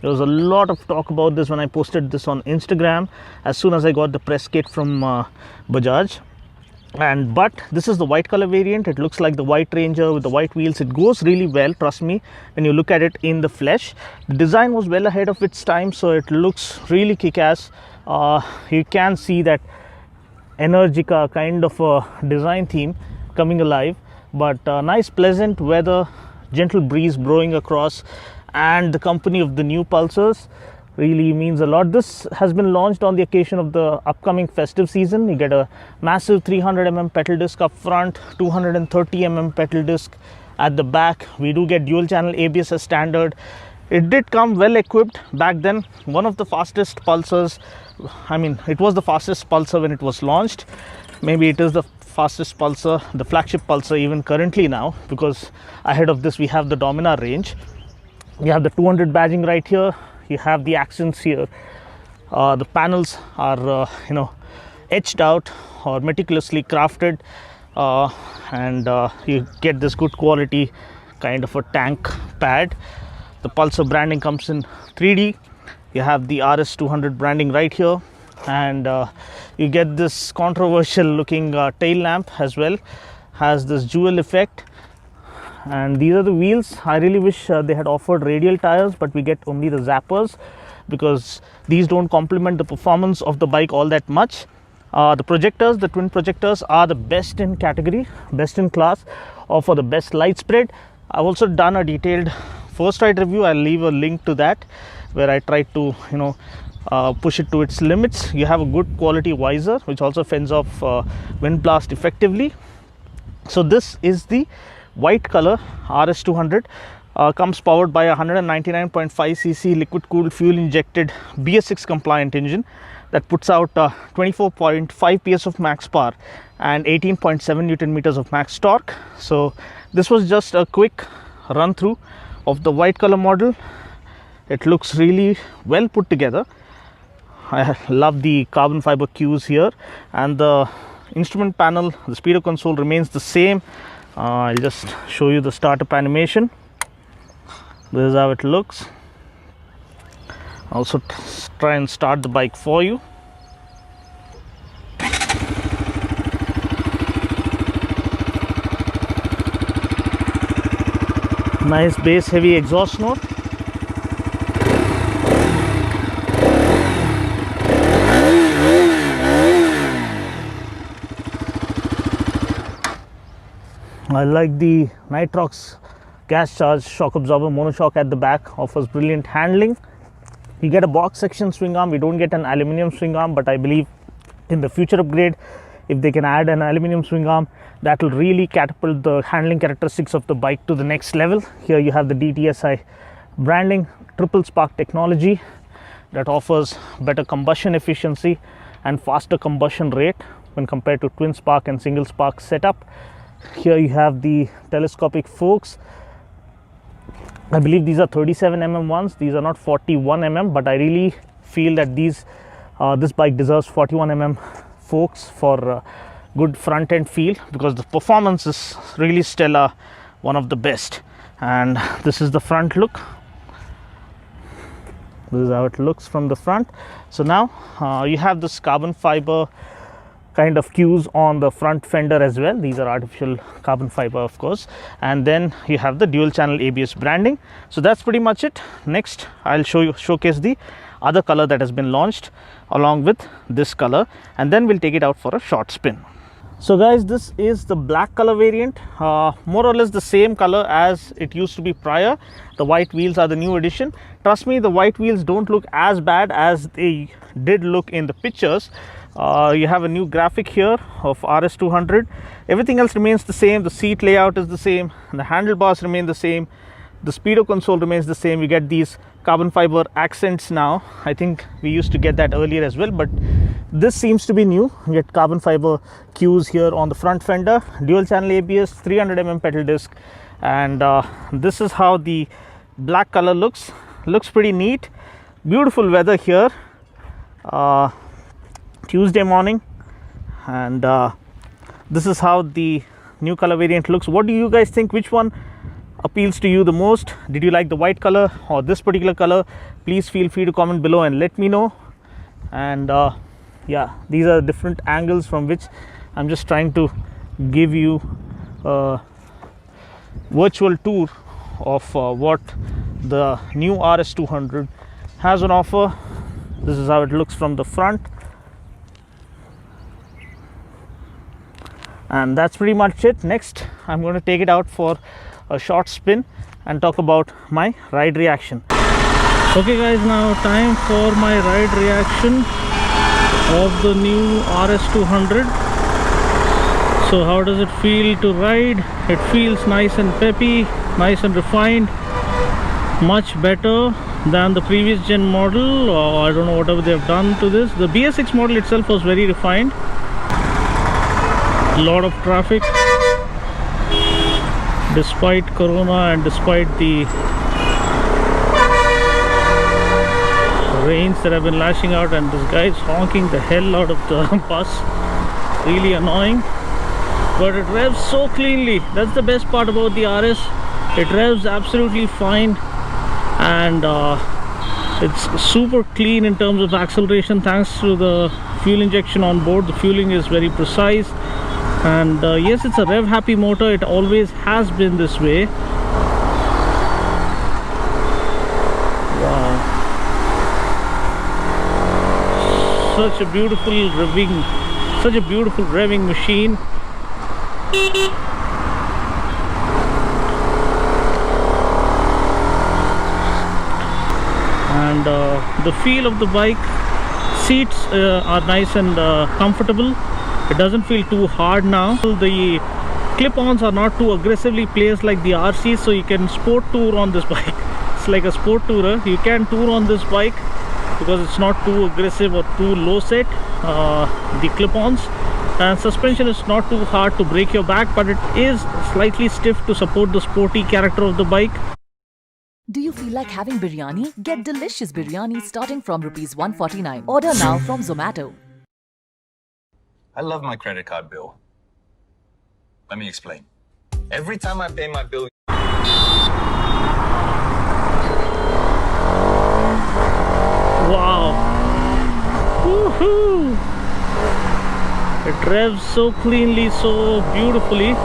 There was a lot of talk about this when I posted this on Instagram as soon as I got the press kit from Bajaj. But this is the white color variant. It looks like the white Ranger with the white wheels. It goes really well, trust me, when you look at it in the flesh. The design was well ahead of its time, so it looks really kick-ass. You can see that Energica kind of a design theme coming alive, but nice pleasant weather, gentle breeze blowing across, and the company of the new Pulsars really means a lot. This has been launched on the occasion of the upcoming festive season. You get a massive 300mm petal disc up front, 230mm petal disc at the back. We do get dual channel ABS as standard. It did come well equipped back then. One of the fastest Pulsars. I mean, it was the fastest Pulsar when it was launched. Maybe it is the fastest Pulsar, the flagship Pulsar even currently now, because ahead of this we have the Dominar range. You have the 200 badging right here. You have the accents here. The panels are etched out or meticulously crafted, and you get this good quality kind of a tank pad. The Pulsar branding comes in 3D. You have the RS200 branding right here, and you get this controversial looking tail lamp as well. Has this jewel effect. And these are the wheels. I really wish they had offered radial tires, but we get only the zappers because these don't complement the performance of the bike all that much. The projectors, the twin projectors, are the best in category, best in class, or for the best light spread. I've also done a detailed first ride review. I'll leave a link to that where I tried to push it to its limits. You have a good quality visor which also fends off wind blast effectively. So this is the white color RS200. Comes powered by a 199.5cc liquid cooled fuel injected BS6 compliant engine that puts out 24.5 PS of max power and 18.7 Newton meters of max torque. So this was just a quick run through of the white color model. It looks really well put together. I love the carbon fiber cues here, and the instrument panel, the speedo console remains the same. I'll just show you the startup animation. This is how it looks. Also try and start the bike for you. Nice bass heavy exhaust note. I like the Nitrox gas charged shock absorber monoshock at the back. Offers brilliant handling. You get a box section swing arm. We don't get an aluminum swing arm, but I believe in the future upgrade, if they can add an aluminum swing arm, that will really catapult the handling characteristics of the bike to the next level. Here you have the DTSI branding, triple spark technology that offers better combustion efficiency and faster combustion rate when compared to twin spark and single spark setup. Here you have the telescopic forks. I believe these are 37mm ones. These are not 41mm, but I really feel that this bike deserves 41mm forks for good front end feel, because the performance is really stellar, one of the best. And this is the front look. This is how it looks from the front. So now you have this carbon fiber kind of cues on the front fender as well. These are artificial carbon fiber, of course, and then you have the dual channel ABS branding. So that's pretty much it. Next I'll showcase the other color that has been launched along with this color, and then we'll take it out for a short spin. So guys, this is the black color variant, more or less the same color as it used to be prior. The white wheels are the new addition. Trust me, the white wheels don't look as bad as they did look in the pictures. You have a new graphic here of RS200. Everything else remains the same. The seat layout is the same, the handlebars remain the same, the speedo console remains the same. You get these carbon fiber accents now. I think we used to get that earlier as well, but this seems to be new. You get carbon fiber cues here on the front fender, dual channel ABS, 300mm pedal disc, and this is how the black color looks pretty neat. Beautiful weather here, Tuesday morning, and this is how the new color variant looks. What do you guys think? Which one appeals to you the most? Did you like the white color or this particular color? Please feel free to comment below and let me know. And yeah, these are different angles from which I'm just trying to give you a virtual tour of what the new RS200 has on offer. This is how it looks from the front, and that's pretty much it. Next, I'm going to take it out for a short spin and talk about my ride reaction. Okay guys, now time for my ride reaction of the new RS200. So how does it feel to ride? It feels nice and peppy, nice and refined, much better than the previous gen model, or I don't know whatever they have done to this. The BS6 model itself was very refined. A lot of traffic despite corona and despite the rains that have been lashing out, and this guy is honking the hell out of the bus. Really annoying, but it revs so cleanly. That's the best part about the RS. It revs absolutely fine, and it's super clean in terms of acceleration thanks to the fuel injection on board. The fueling is very precise, and yes, it's a rev happy motor. It always has been this way. Wow, such a beautiful revving machine. And the feel of the bike, seats are nice and comfortable. It doesn't feel too hard now. The clip-ons are not too aggressively placed like the RC, so you can sport tour on this bike. It's like a sport tourer. You can tour on this bike because it's not too aggressive or too low set, the clip-ons. And suspension is not too hard to break your back, but it is slightly stiff to support the sporty character of the bike. Do you feel like having biryani? Get delicious biryani starting from ₹149. Order now from Zomato. I love my credit card bill. Let me explain. Every time I pay my bill... Wow. Woohoo! It revs so cleanly, so beautifully.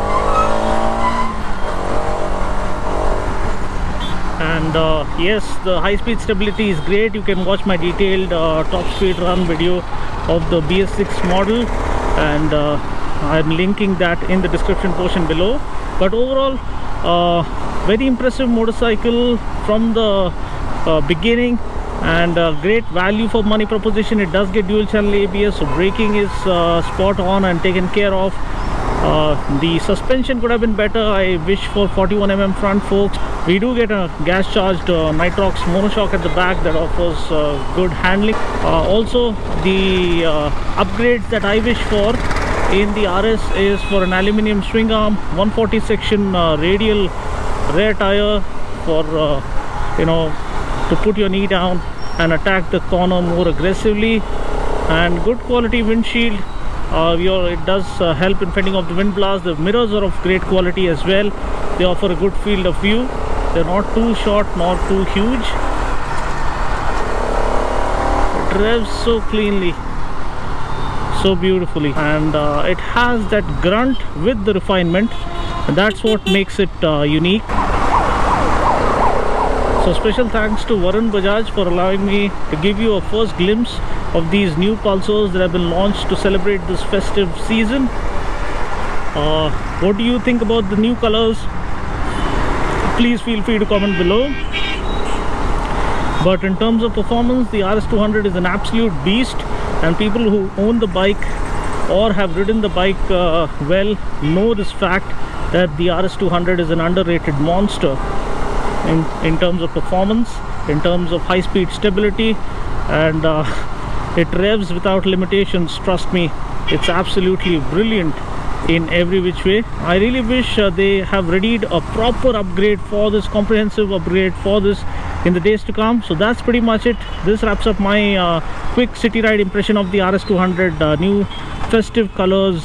And yes, the high-speed stability is great. You can watch my detailed top speed run video of the BS6 model, and I'm linking that in the description portion below. But overall, very impressive motorcycle from the beginning, and great value for money proposition. It does get dual channel ABS, so braking is spot on and taken care of. The suspension could have been better. I wish for 41mm front forks. We do get a gas charged Nitrox monoshock at the back that offers good handling. Also, the upgrades that I wish for in the RS is for an aluminium swing arm, 140 section radial rear tire for to put your knee down and attack the corner more aggressively, and good quality windshield. It does help in fending off the wind blast. The mirrors are of great quality as well. They offer a good field of view. They're not too short nor too huge. It revs so cleanly, so beautifully, and it has that grunt with the refinement, and that's what makes it unique. So special thanks to Varun Bajaj for allowing me to give you a first glimpse of these new Pulsars that have been launched to celebrate this festive season. What do you think about the new colors? Please feel free to comment below. But in terms of performance, the RS200 is an absolute beast, and people who own the bike or have ridden the bike well know this fact, that the RS200 is an underrated monster in terms of performance, in terms of high-speed stability, and it revs without limitations. Trust me, it's absolutely brilliant in every which way. I really wish they have readied a proper upgrade for this, comprehensive upgrade for this in the days to come. So that's pretty much it. This wraps up my quick city ride impression of the RS200 new festive colors.